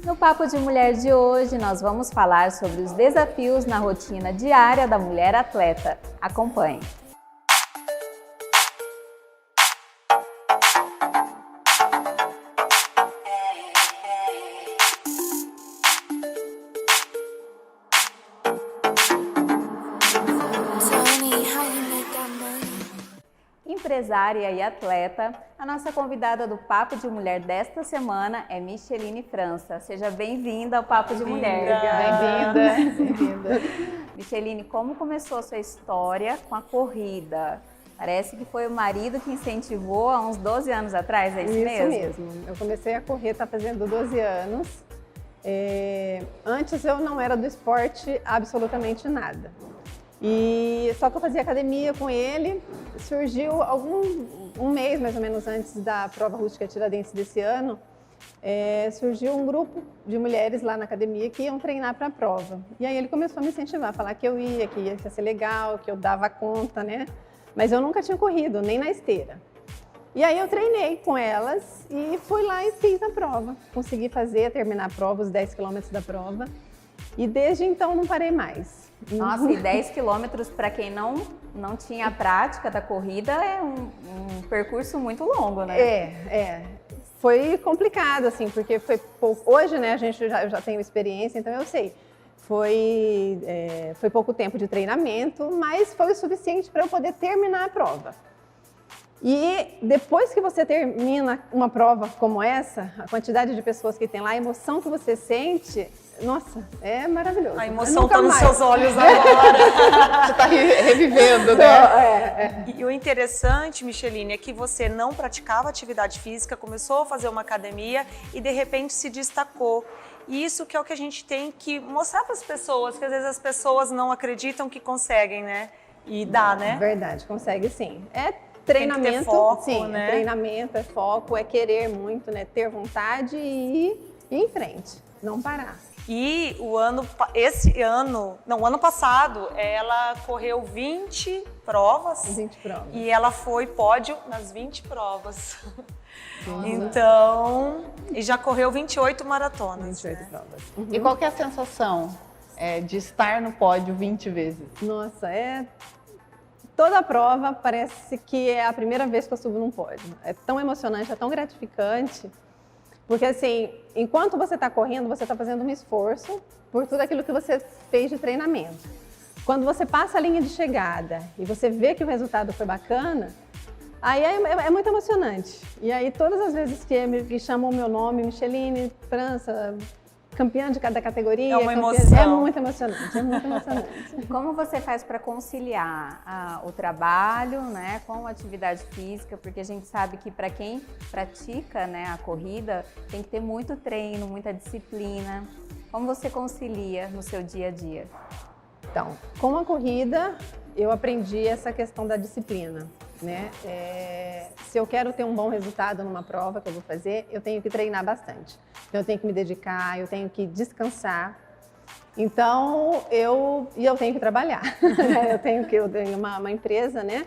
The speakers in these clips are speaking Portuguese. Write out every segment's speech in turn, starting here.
No Papo de Mulher de hoje, nós vamos falar sobre os desafios na rotina diária da mulher atleta. Acompanhe! Empresária e atleta, a nossa convidada do Papo de Mulher desta semana é Micheline França. Seja bem-vinda ao Papo de Mulher. Bem-vinda. Micheline, como começou a sua história com a corrida? Parece que foi o marido que incentivou há uns 12 anos atrás, é isso mesmo? Isso mesmo. Eu comecei a correr, está fazendo 12 anos. Antes eu não era do esporte absolutamente nada. Só que eu fazia academia com ele, surgiu um mês mais ou menos antes da prova rústica Tiradentes desse ano, surgiu um grupo de mulheres lá na academia que iam treinar para a prova. E aí ele começou a me incentivar, a falar que eu ia, que ia ser legal, que eu dava conta, né? Mas eu nunca tinha corrido, nem na esteira. E aí eu treinei com elas e fui lá e fiz a prova. Consegui terminar a prova, os 10 quilômetros da prova. E desde então não parei mais. Nossa, e 10 quilômetros, para quem não tinha a prática da corrida, é um percurso muito longo, né? Foi complicado, assim, porque foi pouco. Hoje, né, eu já tenho experiência, então eu sei. Foi pouco tempo de treinamento, mas foi o suficiente para eu poder terminar a prova. E depois que você termina uma prova como essa, a quantidade de pessoas que tem lá, a emoção que você sente, nossa, é maravilhoso. A emoção está nos seus olhos agora. Você está revivendo, né? E o interessante, Micheline, é que você não praticava atividade física, começou a fazer uma academia e de repente se destacou. E isso que é o que a gente tem que mostrar para as pessoas, que às vezes as pessoas não acreditam que conseguem, né? E dá, né? Verdade, consegue sim. Treinamento, tem que ter foco, sim, né? Treinamento, é foco, é querer muito, né? Ter vontade e ir em frente, não parar. E o ano passado, ela correu 20 provas. 20 provas. E ela foi pódio nas 20 provas. Então, e já correu 28 maratonas. 28 provas. Uhum. E qual que é a sensação de estar no pódio 20 vezes? Nossa, toda a prova parece que é a primeira vez que eu subo num pódio. É tão emocionante, é tão gratificante. Porque assim, enquanto você está correndo, você está fazendo um esforço por tudo aquilo que você fez de treinamento. Quando você passa a linha de chegada e você vê que o resultado foi bacana, aí é muito emocionante. E aí todas as vezes que chamam o meu nome, Micheline França, campeã de cada categoria, é uma emoção. É muito emocionante, é muito emocionante. Como você faz para conciliar o trabalho, né, com a atividade física? Porque a gente sabe que para quem pratica, né, a corrida, tem que ter muito treino, muita disciplina. Como você concilia no seu dia a dia? Então, com a corrida, eu aprendi essa questão da disciplina, né? Se eu quero ter um bom resultado numa prova que eu vou fazer, eu tenho que treinar bastante. Então, eu tenho que me dedicar, eu tenho que descansar. Então, eu tenho que trabalhar. Eu tenho uma empresa, né?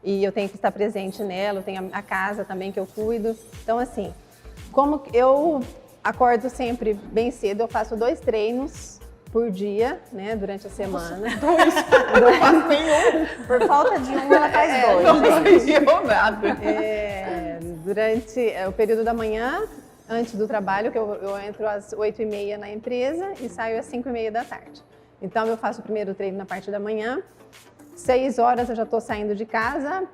E eu tenho que estar presente nela, eu tenho a casa também que eu cuido. Então, assim, como eu acordo sempre bem cedo, eu faço 2 treinos por dia, né, durante a semana. Eu não faço nenhum. Por falta de um, ela faz 2. Não nada. Durante o período da manhã, antes do trabalho, que eu entro às 8h30 na empresa e saio às 5h30 da tarde. Então, eu faço o primeiro treino na parte da manhã, 6 horas eu já estou saindo de casa,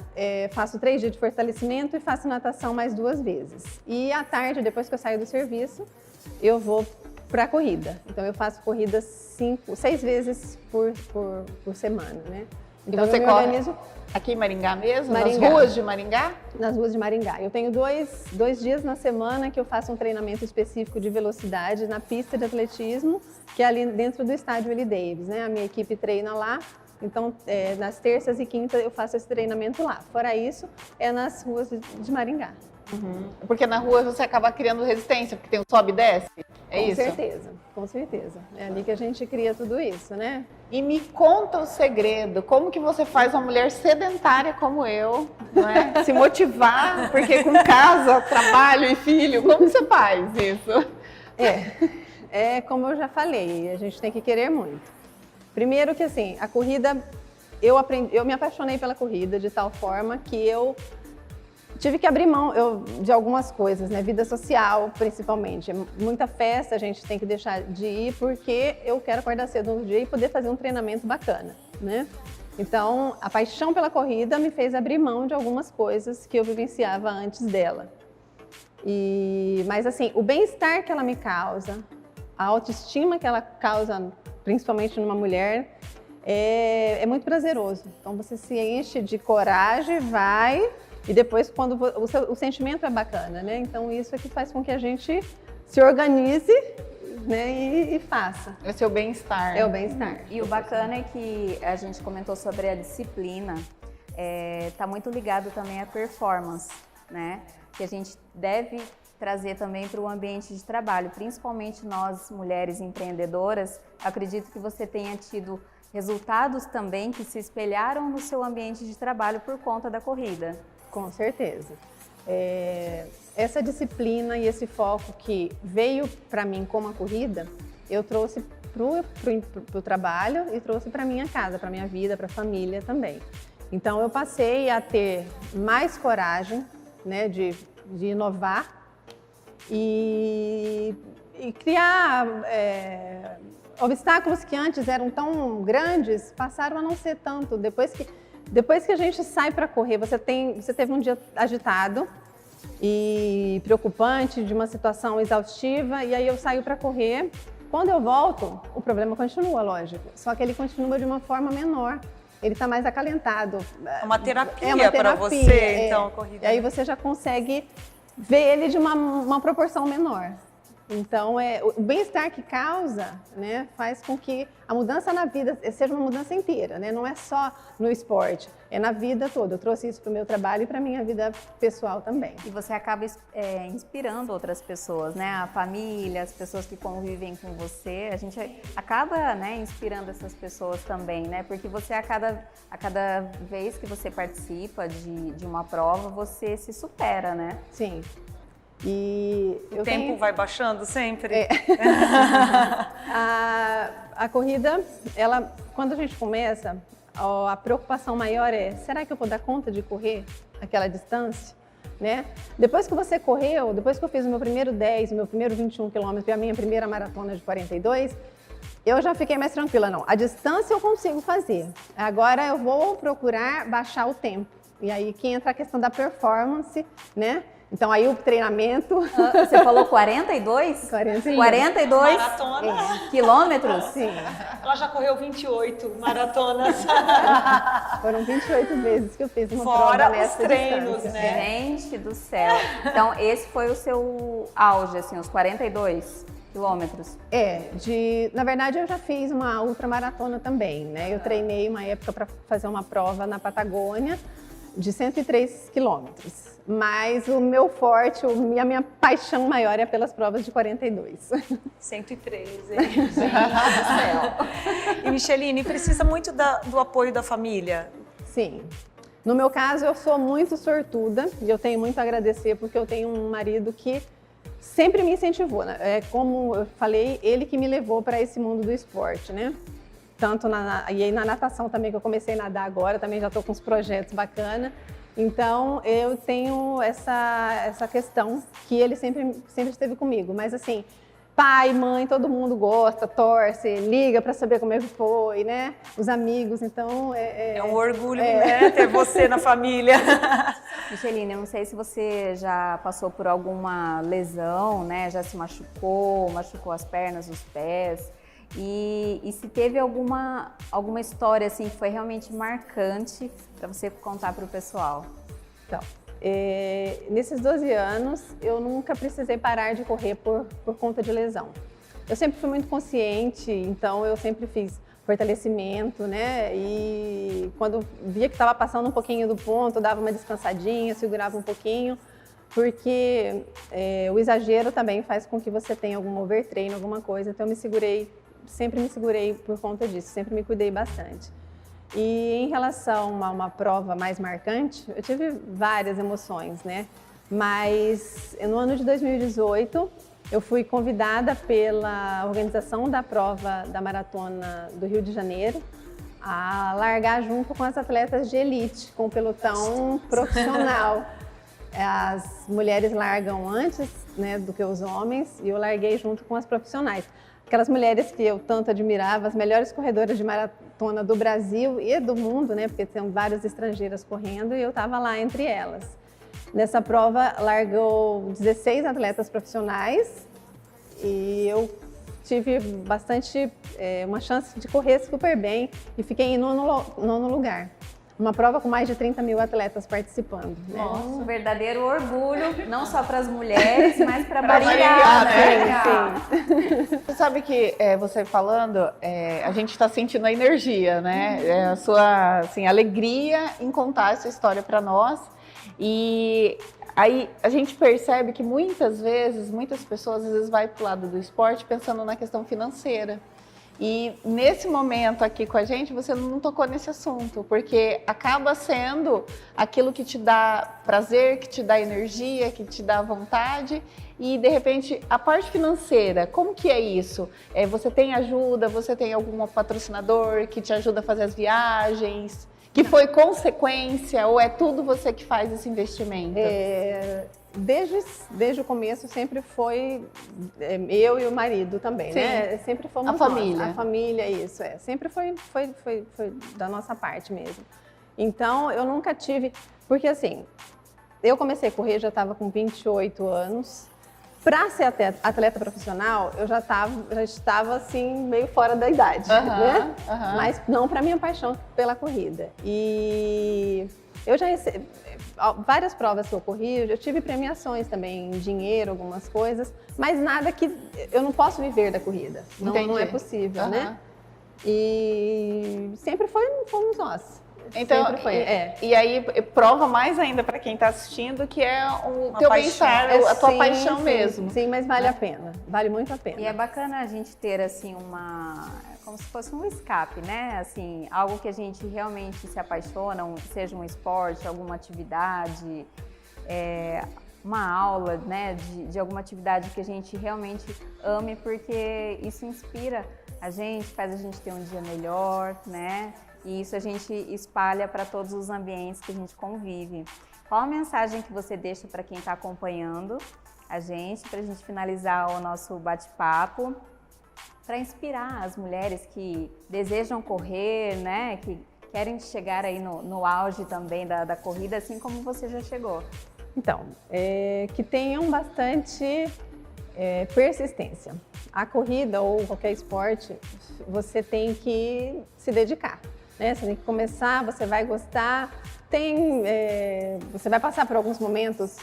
faço 3 dias de fortalecimento e faço natação mais 2 vezes. E à tarde, depois que eu saio do serviço, eu vou para a corrida. Então, eu faço corridas 6 vezes por semana, né? Então, e você eu me corre organizo aqui em Maringá mesmo? Maringá. Nas ruas de Maringá? Nas ruas de Maringá. Eu tenho dois dias na semana que eu faço um treinamento específico de velocidade na pista de atletismo, que é ali dentro do estádio Willie Davis, né? A minha equipe treina lá. Então, nas terças e quintas eu faço esse treinamento lá. Fora isso, é nas ruas de Maringá. Uhum. Porque na rua você acaba criando resistência, porque tem um sobe e desce? Com certeza, com certeza. É ali que a gente cria tudo isso, né? E me conta o segredo, como que você faz uma mulher sedentária como eu, não é? Se motivar, porque com casa, trabalho e filho, como que você faz isso? É como eu já falei, a gente tem que querer muito. Primeiro que assim, a corrida, eu me apaixonei pela corrida de tal forma que eu tive que abrir mão de algumas coisas, né? Vida social, principalmente. Muita festa a gente tem que deixar de ir porque eu quero acordar cedo no dia e poder fazer um treinamento bacana, né? Então, a paixão pela corrida me fez abrir mão de algumas coisas que eu vivenciava antes dela. Mas assim, o bem-estar que ela me causa, a autoestima que ela causa, principalmente numa mulher, é muito prazeroso. Então, você se enche de coragem, vai... E depois, quando o sentimento é bacana, né? Então, isso é que faz com que a gente se organize, né? E faça. É o seu bem-estar. É o bem-estar. E o bacana é que a gente comentou sobre a disciplina, tá muito ligado também à performance, né? Que a gente deve trazer também para o ambiente de trabalho, principalmente nós, mulheres empreendedoras. Acredito que você tenha tido resultados também que se espelharam no seu ambiente de trabalho por conta da corrida. Com certeza. Essa disciplina e esse foco que veio para mim como a corrida, eu trouxe para o trabalho e trouxe para minha casa, para minha vida, para a família também. Então eu passei a ter mais coragem, né, de inovar e criar obstáculos que antes eram tão grandes, passaram a não ser tanto. Depois que a gente sai para correr, você teve um dia agitado e preocupante, de uma situação exaustiva, e aí eu saio para correr. Quando eu volto, o problema continua, lógico, só que ele continua de uma forma menor. Ele está mais acalentado. É uma terapia para você, então, a corrida. E aí você já consegue ver ele de uma proporção menor. Então, o bem-estar que causa, né, faz com que a mudança na vida seja uma mudança inteira, né? Não é só no esporte, é na vida toda. Eu trouxe isso para o meu trabalho e para a minha vida pessoal também. E você acaba inspirando outras pessoas, né? A família, as pessoas que convivem com você. A gente acaba, né, inspirando essas pessoas também, né? Porque você, a cada vez que você participa de uma prova, você se supera, né? Sim. E o tempo vai baixando sempre? A corrida, quando a gente começa, a preocupação maior é: será que eu vou dar conta de correr aquela distância? Né? Depois que você correu, depois que eu fiz o meu primeiro 10, o meu primeiro 21 quilômetros e a minha primeira maratona de 42, eu já fiquei mais tranquila. Não, a distância eu consigo fazer. Agora eu vou procurar baixar o tempo. E aí que entra a questão da performance, né? Então aí o treinamento... Você falou 42? 42 maratona. Quilômetros? Sim. Ela já correu 28 maratonas. Foram 28 vezes que eu fiz uma Fora prova nessa os treinos, distância. né? Gente do céu. Então esse foi o seu auge, assim, os 42 quilômetros? Na verdade eu já fiz uma ultramaratona também, né? Eu treinei uma época para fazer uma prova na Patagônia de 103 quilômetros. Mas o meu forte, a minha paixão maior é pelas provas de 42. 103, hein? Gente do céu. E Micheline, precisa muito do apoio da família? Sim. No meu caso, eu sou muito sortuda e eu tenho muito a agradecer porque eu tenho um marido que sempre me incentivou, né? Como eu falei, ele que me levou para esse mundo do esporte, né? Tanto e aí na natação também, que eu comecei a nadar agora, também já estou com uns projetos bacanas. Então, eu tenho essa questão que ele sempre esteve comigo. Mas assim, pai, mãe, todo mundo gosta, torce, liga para saber como é que foi, né? Os amigos, então... É um orgulho, né, ter você na família. Micheline, eu não sei se você já passou por alguma lesão, né? Já se machucou as pernas, os pés. E se teve alguma história assim que foi realmente marcante para você contar para o pessoal? Então, nesses 12 anos, eu nunca precisei parar de correr por conta de lesão. Eu sempre fui muito consciente, então eu sempre fiz fortalecimento, né? E quando via que estava passando um pouquinho do ponto, dava uma descansadinha, segurava um pouquinho, porque o exagero também faz com que você tenha algum overtreino, alguma coisa. Então eu sempre me segurei por conta disso, sempre me cuidei bastante. E em relação a uma prova mais marcante, eu tive várias emoções, né? Mas no ano de 2018, eu fui convidada pela organização da prova da Maratona do Rio de Janeiro a largar junto com as atletas de elite, com o pelotão profissional. As mulheres largam antes, né, do que os homens, e eu larguei junto com as profissionais. Aquelas mulheres que eu tanto admirava, as melhores corredoras de maratona do Brasil e do mundo, né, porque tem várias estrangeiras correndo, e eu estava lá entre elas. Nessa prova largou 16 atletas profissionais e eu tive uma chance de correr super bem e fiquei em nono lugar. Uma prova com mais de 30 mil atletas participando. Né? Nossa, um verdadeiro orgulho, não só para as mulheres, mas para variar, né? Sim. Você sabe que você falando, a gente está sentindo a energia, né? A sua assim, alegria em contar essa história para nós. E aí a gente percebe que muitas pessoas às vezes vai para o lado do esporte pensando na questão financeira. E nesse momento aqui com a gente, você não tocou nesse assunto, porque acaba sendo aquilo que te dá prazer, que te dá energia, que te dá vontade. E de repente, a parte financeira, como que é isso? Você tem ajuda, você tem algum patrocinador que te ajuda a fazer as viagens? Que foi consequência ou é tudo você que faz esse investimento? Desde o começo sempre foi eu e o marido também, sim, né? Sempre fomos a família. Nós, a família, isso Sempre foi da nossa parte mesmo. Então eu nunca tive, porque assim, eu comecei a correr, já estava com 28 anos. Para ser atleta profissional, eu já estava assim meio fora da idade, né? Mas não para minha paixão pela corrida. E eu já recebi várias provas que eu corri, eu tive premiações também em dinheiro, algumas coisas, mas nada que eu não posso viver da corrida. Não é possível, né? E sempre fomos nós. Então, e aí prova mais ainda para quem está assistindo que é o teu bem-estar, a tua paixão mesmo. Sim, mas vale a pena, vale muito a pena. E é bacana a gente ter assim como se fosse um escape, né? Assim, algo que a gente realmente se apaixona, seja um esporte, alguma atividade, uma aula, né? De alguma atividade que a gente realmente ame, porque isso inspira a gente, faz a gente ter um dia melhor, né? E isso a gente espalha para todos os ambientes que a gente convive. Qual a mensagem que você deixa para quem está acompanhando a gente, para a gente finalizar o nosso bate-papo, para inspirar as mulheres que desejam correr, né? Que querem chegar aí no auge também da corrida, assim como você já chegou? Então, que tenham bastante persistência. A corrida ou qualquer esporte, você tem que se dedicar. Né? Você tem que começar, você vai gostar, você vai passar por alguns momentos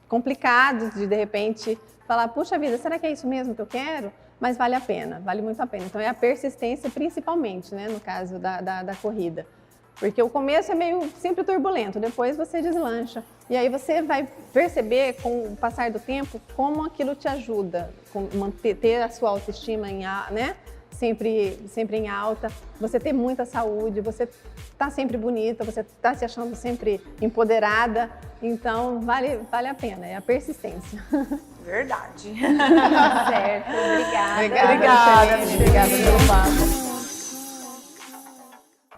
complicados de repente falar, puxa vida, será que é isso mesmo que eu quero? Mas vale a pena, vale muito a pena. Então é a persistência principalmente, né, no caso da corrida. Porque o começo é meio sempre turbulento, depois você deslancha. E aí você vai perceber com o passar do tempo como aquilo te ajuda a ter a sua autoestima né? Sempre em alta, você ter muita saúde, você tá sempre bonita, você tá se achando sempre empoderada, então vale a pena, é a persistência. Verdade. Certo, obrigada. Obrigada pelo papo.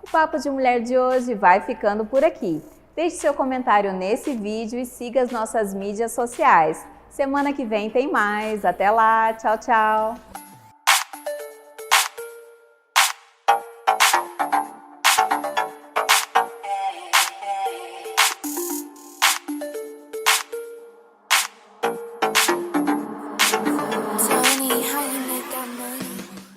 O Papo de Mulher de hoje vai ficando por aqui. Deixe seu comentário nesse vídeo e siga as nossas mídias sociais. Semana que vem tem mais. Até lá. Tchau, tchau.